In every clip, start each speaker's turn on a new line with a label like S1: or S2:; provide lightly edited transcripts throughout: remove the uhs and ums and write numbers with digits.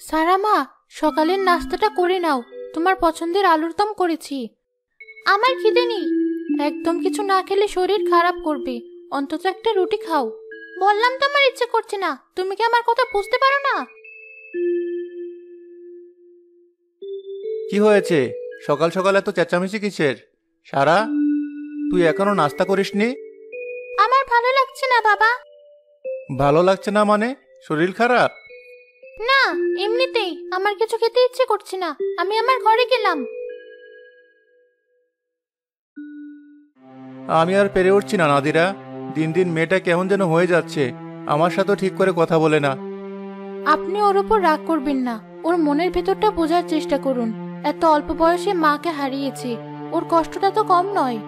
S1: সারা মা, সকালের নাস্তাটা করে নাও। তোমার পছন্দের আলুর দম করেছি। আমার খিদে নেই। একদম কিছু না খেলে শরীর খারাপ করবে। অন্তত একটা রুটি খাও। বললাম তো আমার ইচ্ছে করছে না। তুমি কি আমার কথা বুঝতে পারো না?
S2: কি হয়েছে? সকাল সকাল এত চেঁচামেচি কিসের? সারা, তুই এখনো নাস্তা করিসনি?
S1: আমার ভালো লাগছে না বাবা।
S2: ভালো লাগছে না মানে? শরীর খারাপ?
S1: না, এমনিতেই আমার কিছু খেতে ইচ্ছে করছে না। আমি আমার ঘরে গেলাম।
S2: আমি আর পেরে উঠছি না নাদিরা। দিন দিন মেয়েটা কেমন যেন হয়ে যাচ্ছে। আমার সাথে ঠিক করে কথা বলে না।
S1: আপনি ওর উপর রাগ করবেন না। ওর মনের ভেতরটা বোঝার চেষ্টা করুন। এত অল্প বয়সে মাকে হারিয়েছে। ওর কষ্টটা তো কম নয়।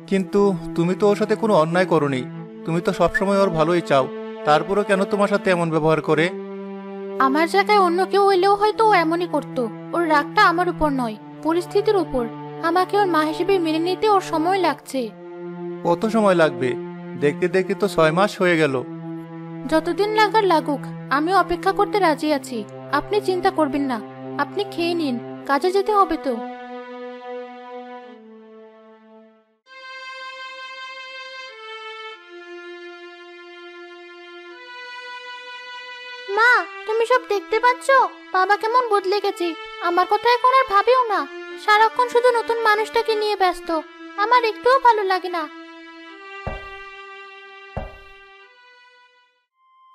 S2: কিন্তু তুমি তো ওর সাথে কোনো অন্যায় করোনি। তুমি তো সবসময় ওর ভালোই চাও। তারপরও কেন তোমার সাথে এমন ব্যবহার করে?
S1: আমার জায়গায় অন্য কেউ হইলেও হয়তো ও এমনই করতো। ওর রাগটা আমার উপর নয়, পরিস্থিতির উপর। আমাকে ওর মা হিসেবে মেনে নিতে ওর সময় লাগছে।
S2: কত সময় লাগবে? দেখতে দেখতে তো 6 মাস হয়ে গেল।
S1: যতদিন লাগার লাগুক, আমি অপেক্ষা করতে রাজি আছি। আপনি চিন্তা করবেন না। আপনি খেয়ে নিন, কাজে যেতে হবে তো। মা, তুমি সব দেখতে পাচ্ছ? বাবা কেমন বদলে গেছে। আমার কথা এখন আর ভাবেও না। সারাক্ষণ শুধু নতুন মানুষটাকে নিয়ে ব্যস্ত। আমার একটুও ভালো লাগে না।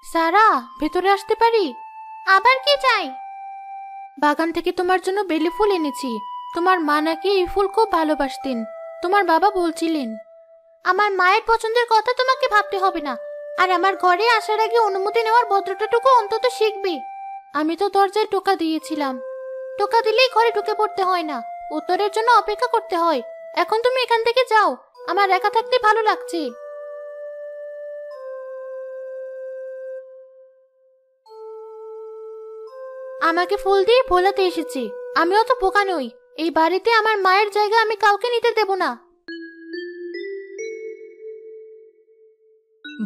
S1: সারা, ভেতরে আসতে পারি? আবার কি চাই? বাগান থেকে তোমার জন্য বেলি ফুল এনেছি। তোমার মা নাকি এই ফুল খুব ভালোবাসতেন। তোমার বাবা বলছিলেন। আমার মায়ের পছন্দের কথা তোমাকে ভাবতে হবে না। আর আমার ঘরে আসার আগে অনুমতি নেওয়ার ভদ্রতাটুকু অন্তত শিখবে। আমি তো দরজায় টোকা দিয়েছিলাম। টোকা দিলেই ঘরে ঢুকে পড়তে হয় না, উত্তরের জন্য অপেক্ষা করতে হয়। এখন তুমি এখান থেকে যাও। আমার একা থাকতে ভালো লাগছে। আমাকে ফুল দিয়ে ভোলাতে এসেছি। আমিও তো বোকা নই। এই বাড়িতে আমার মায়ের জায়গা আমি কাউকে নিতে দেব না।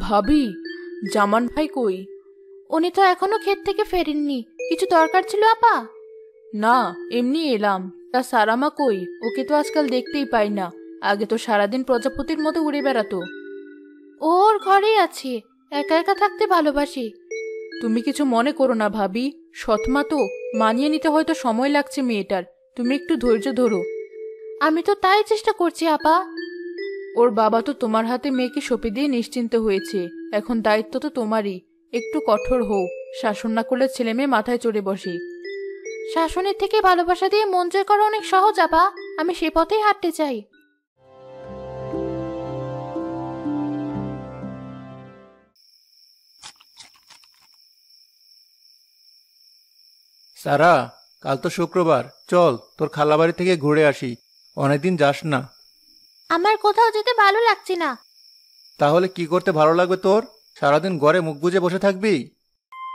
S3: ভাবি, জামান ভাই কই?
S1: উনি তো এখনো ক্ষেত থেকে ফেরেননি। কিছু দরকার ছিল আপা?
S3: না, এমনি এলাম। তা সারামা কই? ওকে তো আজকাল দেখতেই পাই না। আগে তো সারাদিন প্রজাপতির মতো উড়ে বেড়াতো।
S1: ওর ঘরেই আছে। একা একা থাকতে ভালোবাসি।
S3: তুমি কিছু মনে করো না ভাবি। সৎমা তো, মানিয়ে নিতে হয়তো সময় লাগছে মেয়েটার। তুমি একটু ধৈর্য ধরো।
S1: আমি তো তাই চেষ্টা করছি আপা।
S3: ওর বাবা তো তোমার হাতে মেয়েকে সঁপে দিয়ে নিশ্চিন্ত হয়েছে। এখন দায়িত্ব তো তোমারই। একটু কঠোর হও। শাসন না করলে ছেলে মেয়ে মাথায় চড়ে বসে।
S1: শাসনের থেকে ভালোবাসা দিয়ে মন জয় করা অনেক সহজ আপা। আমি সে পথেই হাঁটতে চাই।
S2: সারা, কাল তো শুক্রবার। চল তোর খালাবাড়ি থেকে ঘুরে আসি। অনেকদিন যাস না।
S1: আমার কোথাও যেতে ভালো লাগছে না।
S2: তাহলে কি করতে ভালো লাগবে তোর? সারাদিন ঘরে মুখ বুজে বসে থাকবি?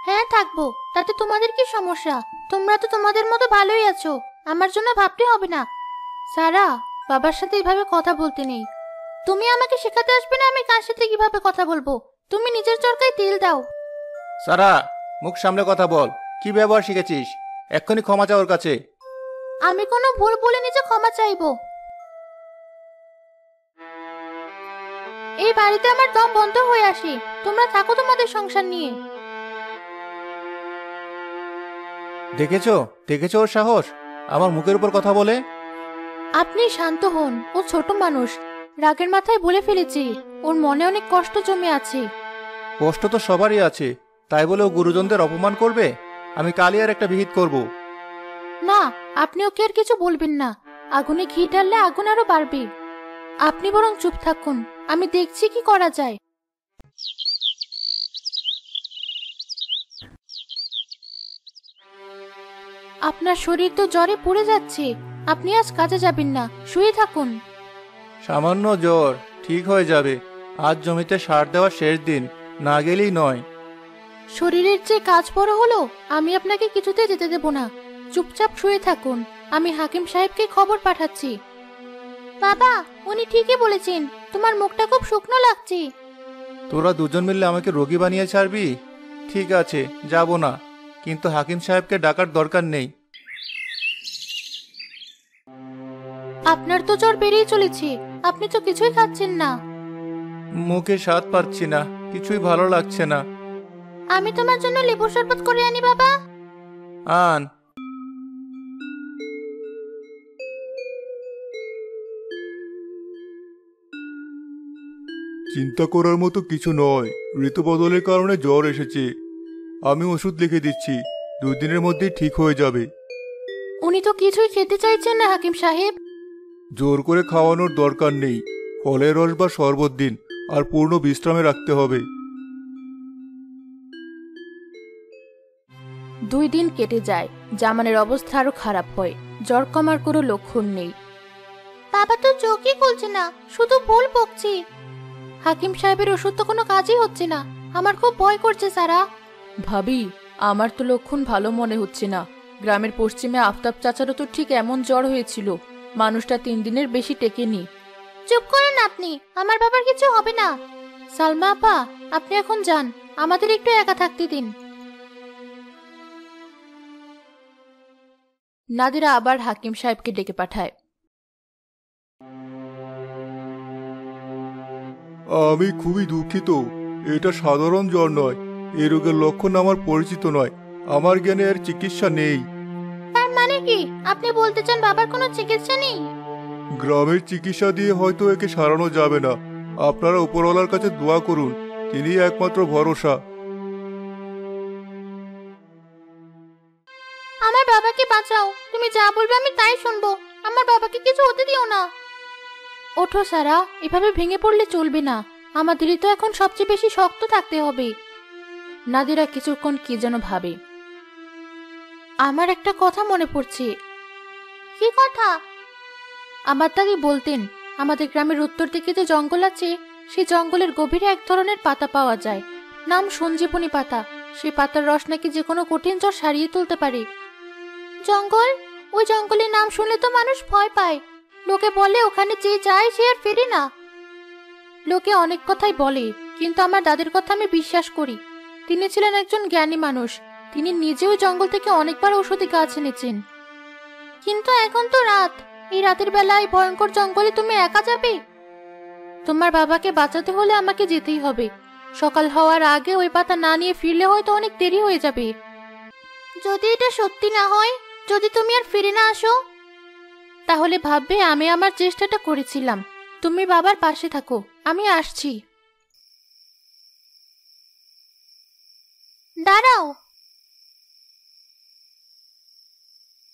S1: হ্যাঁ, থাকবো। তাতে তোমাদের কি সমস্যা? তোমরা তো তোমাদের মতো ভালোই আছো। আমার জন্য ভাবতে হবে না। সারা, বাবার সাথে এভাবে কথা বলতে নেই। তুমি আমাকে শেখাতে আসবে না আমি কার সাথে কিভাবে কথা বলবো। তুমি নিজের চরকায় তেল দাও।
S2: সারা, মুখ সামলে কথা বল। কি ব্যবহার শিখেছিস? এক্ষুনি ক্ষমা চা ওর কাছে।
S1: আমি কোনো ভুল বলে নিজে ক্ষমা চাইবো। এই বাড়িতে আমার দম বন্ধ হয়ে আসে। তোমরা থাকো তোমাদের সংসার নিয়ে।
S2: দেখেছো দেখেছো ওর সাহস? আমার মুখের উপর কথা বলে।
S1: আপনি শান্ত হন। ও ছোট মানুষ, রাগের মাথায় বলে ফেলেছি। ওর মনে অনেক কষ্ট জমে আছে।
S2: কষ্ট তো সবারই আছে, তাই বলে ও গুরুজনদের অপমান করবে? আমি কালই আর একটা বিহিত করব।
S1: না, আপনি ওকে আর কিছু বলবেন না। আগুনে ঘি ঢাললে আগুন আরো বাড়বে। আপনি বরং চুপ থাকুন। আমি দেখছি কি করা যায়। আপনার শরীর তো জ্বরে পুড়ে যাচ্ছে। আপনি আজ কাজে যাবেন না, শুয়ে থাকুন।
S2: সামান্য জ্বর, ঠিক হয়ে যাবে। আজ জমিতে সার দেওয়ার শেষ দিন, না গেলেই নয়।
S1: শরীরের যে কাজ বড় হলো, আমি আপনাকে কিছুতে যেতে দেব না। চুপচাপ শুয়ে থাকুন। আমি হাকিম সাহেবকে খবর পাঠাচ্ছি। বাবা, উনি ঠিকই বলেছেন। তোমার মুখটা খুব শুকনো লাগছে।
S2: তোরা দুজন মিললে আমাকে রোগী বানিয়ে ছাড়বি? ঠিক আছে, যাব না। কিন্তু হাকিম সাহেবকে ডাকার দরকার নেই।
S1: আপনার তো জ্বর বেড়েই চলেছে, আপনি তো কিছুই খাচ্ছেন না।
S2: মুখে স্বাদ পাচ্ছি না, কিছুই ভালো লাগছে না।
S1: আমি তোমার জন্য লেবুর শরবত করে আনি বাবা।
S2: আন। চিন্তা করার মতো কিছু নয়, ঋতু বদলের কারণে জ্বর এসেছে। আমি ওষুধ লিখে দিচ্ছি, 2 দিনের মধ্যেই ঠিক হয়ে যাবে।
S1: উনি তো কিছুই খেতে চাইছেন না হাকিম সাহেব।
S2: জোর করে খাওয়ানোর দরকার নেই, ফলের রস বা শরবত দিন, আর পূর্ণ বিশ্রামে রাখতে হবে।
S3: 2 দিন কেটে যায়, জামানের অবস্থা আরো খারাপ হয়। জ্বর কমার কোনো লক্ষণ নেই।
S1: বাবা তো চোখই খুলছে না, শুধু ভুল বকছি। হাকিম সাহেবের ওষুধ তো কোনো কাজই হচ্ছে না, আমার খুব ভয় করছে সারা।
S3: ভাবি, আমার তো লক্ষণ ভালো মনে হচ্ছে না। গ্রামের পশ্চিমে আফতাব চাচারও তো ঠিক এমন জ্বর হয়েছিল, মানুষটা 3 দিনের বেশি টেকেনি।
S1: চুপ করুন আপনি, আমার বাবার কিছু হবে না। সালমা আপা, আপনি এখন যান, আমাদের একটু একা থাকতে দিন।
S3: নাদিরা আবার হাকিম সাহেবকে ডেকে পাঠায়।
S2: আমি খুবই দুঃখিত, এটা সাধারণ জ্বর নয়। এই রোগের লক্ষণ আমার পরিচিত নয়, আমার জ্ঞানে এর চিকিৎসা নেই।
S1: তার মানে কি আপনি বলতে চান বাবার কোনো চিকিৎসা নেই?
S2: গ্রামের চিকিৎসা দিয়ে হয়তো একে সারানো যাবে না। আপনারা উপরওয়ালার কাছে দোয়া করুন, তিনি একমাত্র ভরসা।
S1: আমার বাবাকে বাঁচাও, তুমি যা বলবে আমি তাই শুনবো, আমার বাবাকে কিছু হতে দিও না। ওঠো সারা, এভাবে ভেঙে পড়লে চলবে না, আমাদেরই তো এখন সবচেয়ে বেশি শক্ত থাকতে হবে।
S3: নাদিরা কিছুক্ষণ কি যেন ভাবে।
S1: আমার একটা কথা মনে পড়ছে। কি কথা?
S3: আমার দাদি বলতেন, আমাদের গ্রামের উত্তর দিকে যে জঙ্গল আছে, সেই জঙ্গলের গভীরে এক ধরনের পাতা পাওয়া যায়, নাম সঞ্জীবনী পাতা। সেই পাতার রস নাকি যে কোনো কঠিন জ্বর সারিয়ে তুলতে পারে।
S1: জঙ্গল? ওই জঙ্গলের নাম শুনলে তো মানুষ ভয় পায়, লোকে বলে ওখানে যে যায় সে আর ফেরে না।
S3: লোকে অনেক কথাই বলে, কিন্তু আমার দাদির কথা আমি বিশ্বাস করি। তিনি ছিলেন একজন জ্ঞানী মানুষ, তিনি নিজেও জঙ্গল থেকে অনেকবার ঔষধি গাছ এনেছেন।
S1: কিন্তু এখন তো রাত, এই রাতের বেলায় ভয়ঙ্কর জঙ্গলে তুমি একা যাবে?
S3: তোমার বাবাকে বাঁচাতে হলে আমাকে যেতেই হবে। সকাল হওয়ার আগে ওই পাতা না নিয়ে ফিরলে হয়তো অনেক দেরি হয়ে যাবে।
S1: যদি এটা সত্যি না হয়, যদি তুমি আর ফিরে না আসো,
S3: তাহলে ভাববে আমি আমার চেষ্টাটা করেছিলাম। তুমি বাবার পাশে থাকো, আমি আসছি।
S1: দাঁড়াও,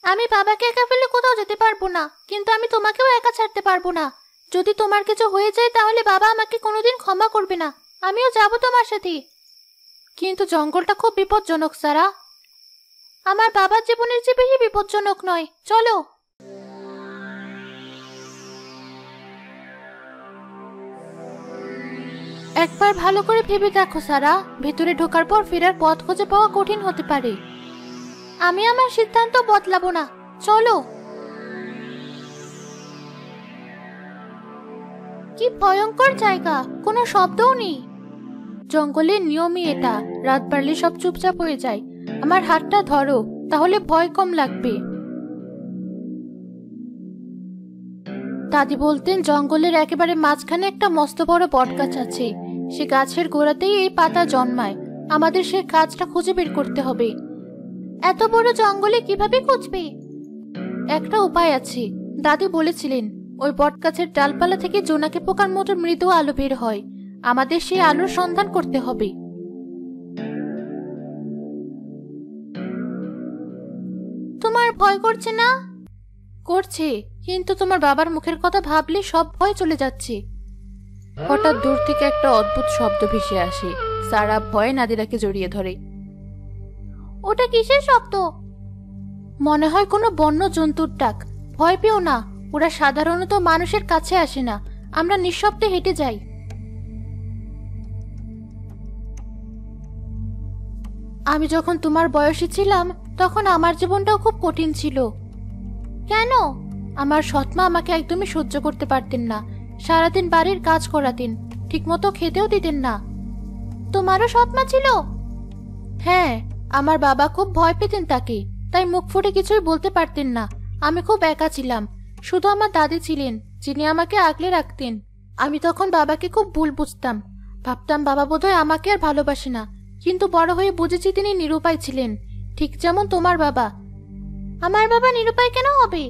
S1: আমি বাবাকে একা ফেলে কোথাও যেতে পারবো না, কিন্তু আমি তোমাকেও একা ছাড়তে পারবো না। যদি তোমার কিছু হয়ে যায় তাহলে বাবা আমাকে কোনোদিন ক্ষমা করবে না, আমিও যাবো তোমার সাথে।
S3: কিন্তু জঙ্গলটা খুব বিপজ্জনক সারা।
S1: আমার বাবার জীবনের চেয়ে বেশি বিপজ্জনক নয়, চলো।
S3: একবার ভালো করে ভেবে দেখো সারা, ভেতরে ঢোকার পর ফেরার পথ খুঁজে পাওয়া কঠিন হতে পারে।
S1: আমি আমার সিদ্ধান্ত বদলাবো না, চলো। কি ভয়ঙ্কর জায়গা, কোনো শব্দও নেই।
S3: জঙ্গলের নিয়মই এটা, রাত বাড়লে সব চুপচাপ হয়ে যায়। আমার হাতটা ধরো, তাহলে ভয় কম লাগবে। দাদি বলতেন জঙ্গলের একেবারে মাঝখানে একটা মস্ত বড় বটগাছ আছে, সে গাছের গোড়াতেই এই পাতা জন্মায়। আমাদের সে গাছটা খুঁজে বের করতে হবে।
S1: এত বড় জঙ্গলে কিভাবে খুঁজবে?
S3: একটা উপায় আছে, দাদি বলেছিলেন ওই বটগাছের ডালপালা থেকে জোনাকি পোকার মতো মৃদু আলো বের হয়। আমাদের সেই আলোর সন্ধান করতে হবে।
S1: তোমার ভয় করছে না?
S3: করছে, কিন্তু তোমার বাবার মুখের কথা ভাবলে সব ভয় চলে যাচ্ছে। হঠাৎ দূর থেকে একটা অদ্ভুত শব্দ ভেসে আসে। সারা ভয়ে নাদিরাকে জড়িয়ে ধরে।
S1: ওটা কিসের শব্দ?
S3: মনে হয় কোনো বন্য জন্তুর ডাক। ভয় পেও না, ওরা সাধারণত মানুষের কাছে আসে না। আমরা নিঃশব্দে হেঁটে যাই। আমি যখন তোমার বয়সী ছিলাম তখন আমার জীবনটাও খুব কঠিন ছিল।
S1: কেন?
S3: আমার সৎমা আমাকে একদমই সহ্য করতে পারতেন না। সারাদিন বাড়ির কাজ করাতেন, ঠিকমতো খেতেও দিতেন না।
S1: তোমারও সৎমা ছিল?
S3: হ্যাঁ, আমার বাবা খুব ভয় পেতেন তাকে, তাই মুখ ফুটে কিছুই বলতে পারতেন না। আমি খুব একা ছিলাম, শুধু আমার দাদি ছিলেন যিনি আমাকে আগলে রাখতেন। আমি তখন বাবাকে খুব ভুল বুঝতাম, ভাবতাম বাবা বোধহয় আমাকে আর ভালোবাসে না, কিন্তু বড় হয়ে বুঝেছি তিনি নিরুপায় ছিলেন, ঠিক যেমন তোমার বাবা। আমার বাবা নিরুপায় কেন হবে?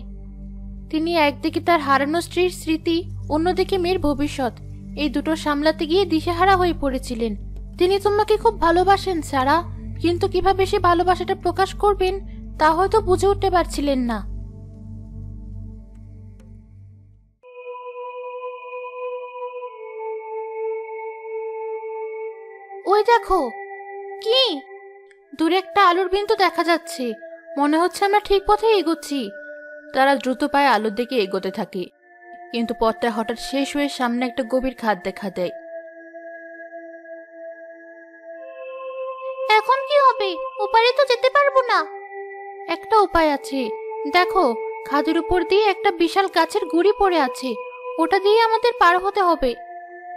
S3: তিনি একদিকে তার হারানো স্ত্রীর স্মৃতি, অন্যদিকে মেয়ের ভবিষ্যৎ, এই দুটো সামলাতে গিয়ে দিশেহারা হয়ে পড়েছিলেন। তিনি তোমাকে খুব ভালোবাসেন সারা, কিন্তু কিভাবে সে ভালোবাসাটা প্রকাশ করবেন তা হয়তো বুঝে উঠতে পারছিলেন না। ওই দেখো। কি? দূরে একটা আলোর বিন্দু দেখা যাচ্ছে, মনে হচ্ছে আমরা ঠিক পথে এগোচ্ছি। তারা দ্রুত পায়ে আলোর দিকে এগোতে থাকে, কিন্তু পথটা হঠাৎ শেষ হয়ে সামনে একটা গভীর খাদ দেখা দেয়। এখন কি হবে? ওপারে তো যেতে পারবো না। একটা উপায় আছে, দেখো খাদের উপর দিয়ে একটা বিশাল গাছের গুড়ি পড়ে আছে, ওটা দিয়ে আমাদের পার হতে হবে।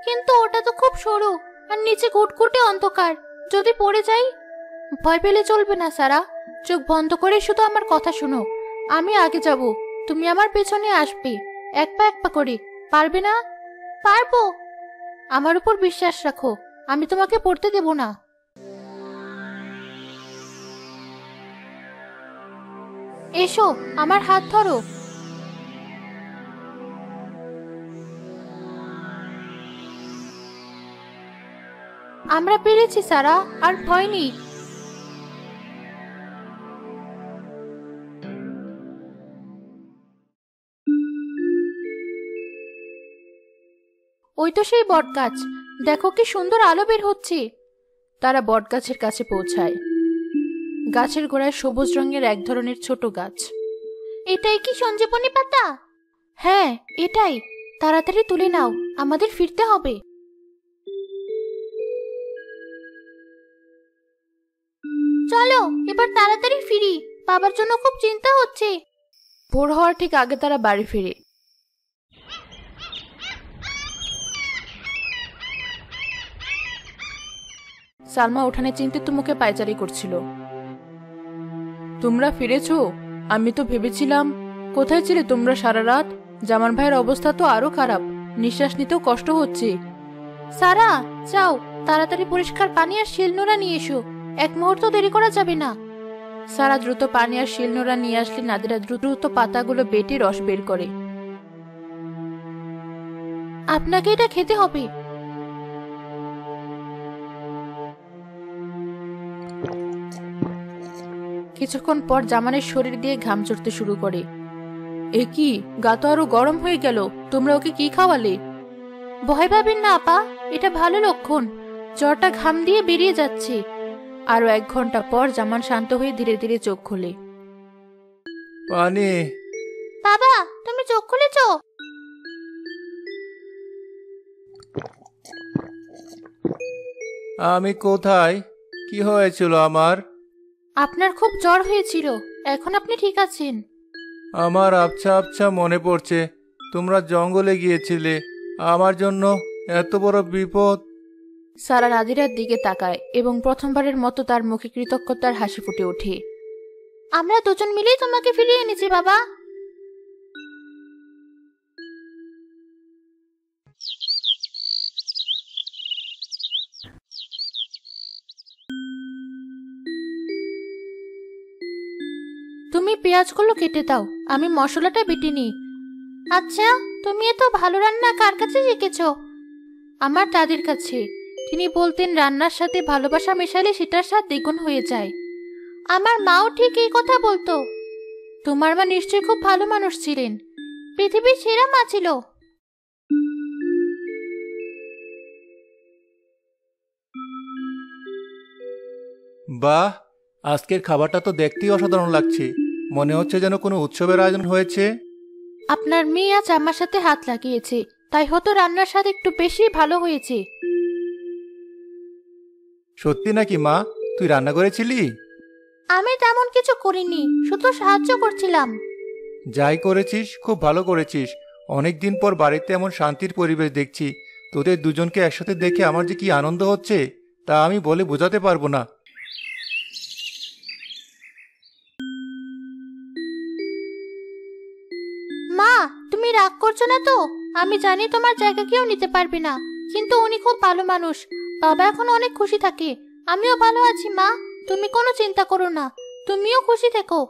S3: কিন্তু ওটা তো খুব সরু, আর নিচে ঘুটঘুটে অন্ধকার, যদি পড়ে যাই? ভয় পেলে চলবে না সারা, চোখ বন্ধ করে শুধু আমার কথা শোনো। আমি আগে যাব, তুমি আমার পেছনে আসবে, এক পা এক পা করে। পারবে না? পারবো, আমার উপর বিশ্বাস রাখো, আমি তোমাকে পড়তে দেব না। এসো, আমার হাত ধরো। আমরা পেরেছি সারা, আর ভয় নেই। ওই তো সেই বটগাছ, দেখো কি সুন্দর আলো বের হচ্ছে। তারা বটগাছের কাছে পৌঁছায়। গাছের গোড়ায় সবুজ রঙের এক ধরনের ছোট গাছ। এটাই কি সঞ্জীবনী পাতা? হ্যাঁ এটাই, তাড়াতাড়ি তুলে নাও, আমাদের ফিরতে হবে। চলো এবার তাড়াতাড়ি ফিরি, বাবার জন্য খুব চিন্তা হচ্ছে। ভোর হওয়ার ঠিক আগে তারা বাড়ি ফিরে। সালমা উঠানে চিন্তিত মুখে পায়চারি করছিল। তোমরা ফিরেছো? আমি তো ভেবেছিলাম। কোথায় ছিলে তোমরা সারা রাত? জামান ভাইয়ের অবস্থা তো আরো খারাপ, নিঃশ্বাস নিতেও কষ্ট হচ্ছে। সারা যাও, তাড়াতাড়ি পরিষ্কার পানি আর শিলনোড়া নিয়ে এসো, এক মুহূর্ত দেরি করা যাবে না। সারা দ্রুত পানি আর শিলনোড়া নিয়ে আসলে নাদিরা দ্রুত পাতাগুলো বেটে রস বের করে। আপনাকে এটা খেতে হবে। কিছুক্ষণ পর জামানের শরীর দিয়ে ঘাম চড়তে শুরু করে। এ কি, গা তো আরো গরম হয়ে গেল, তোমরা ওকে কি খাওয়ালে? ভয় পাবেন না আপা, এটা ভালো লক্ষণ, জ্বরটা ঘাম দিয়ে বেরিয়ে যাচ্ছে। আরো 1 ঘন্টা পর জামান শান্ত হয়ে ধীরে ধীরে চোখ খোলে।
S2: পানি।
S3: বাবা তুমি চোখ খুলেছো?
S2: আমি কোথায়? কি হয়েছিল আমার?
S3: আপনার খুব জ্বর হয়েছিল, এখন আপনি ঠিক আছেন।
S2: আমার আবছা আবছা মনে পড়ছে তোমরা জঙ্গলে গিয়েছিলে, আমার জন্য এত বড় বিপদ।
S3: সারা নাদিরার দিকে তাকায় এবং প্রথমবারের মতো তার মুখে কৃতজ্ঞতার হাসি ফুটে ওঠে। আমরা দুজন মিলেই তোমাকে ফিরিয়ে এনেছি বাবা। তুমি পেঁয়াজগুলো কেটে দাও, আমি মশলাটা বেটে নিই। আচ্ছা, তুমি এত ভালো রান্না কার কাছে শিখেছ? আমার দাদির কাছে। তিনি বলতেন রান্নার সাথে ভালোবাসা মেশালে সেটার স্বাদ দ্বিগুণ হয়ে যায়। আমার মাও ঠিক এই কথা বলতো। তোমার মা নিশ্চয়ই খুব ভালো মানুষ ছিলেন, পৃথিবীর সেরা মা ছিল।
S2: বাহ, আজকের খাবারটা তো দেখতেই অসাধারণ লাগছে, মনে হচ্ছে যেন কোনো উৎসবের আয়োজন হয়েছে।
S3: আপনার মেয়ে আজ আমার সাথে হাত লাগিয়েছে, তাই হয়তো রান্নার স্বাদ একটু বেশি ভালো হয়েছে।
S2: সত্যি নাকি মা? তুই রান্না করেছিলি?
S3: আমি তেমন কিছু করিনি, শুধু সাহায্য করছিলাম।
S2: যাই করেছিস খুব ভালো করেছিস। অনেকদিন পর বাড়িতে এমন শান্তির পরিবেশ দেখছি। তোদের দুজনকে একসাথে দেখে আমার যে কি আনন্দ হচ্ছে তা আমি বলে বোঝাতে পারবো না।
S1: মা, তুমি রাগ করছো না তো? আমি জানি তোমার জায়গা কেউ নিতে পারবে না, কিন্তু উনি খুব ভালো মানুষ। বাবা এখন অনেক খুশি থাকে। আমিও ভালো আছি মা, তুমি কোনো চিন্তা করো না। তুমিও খুশি থেকো।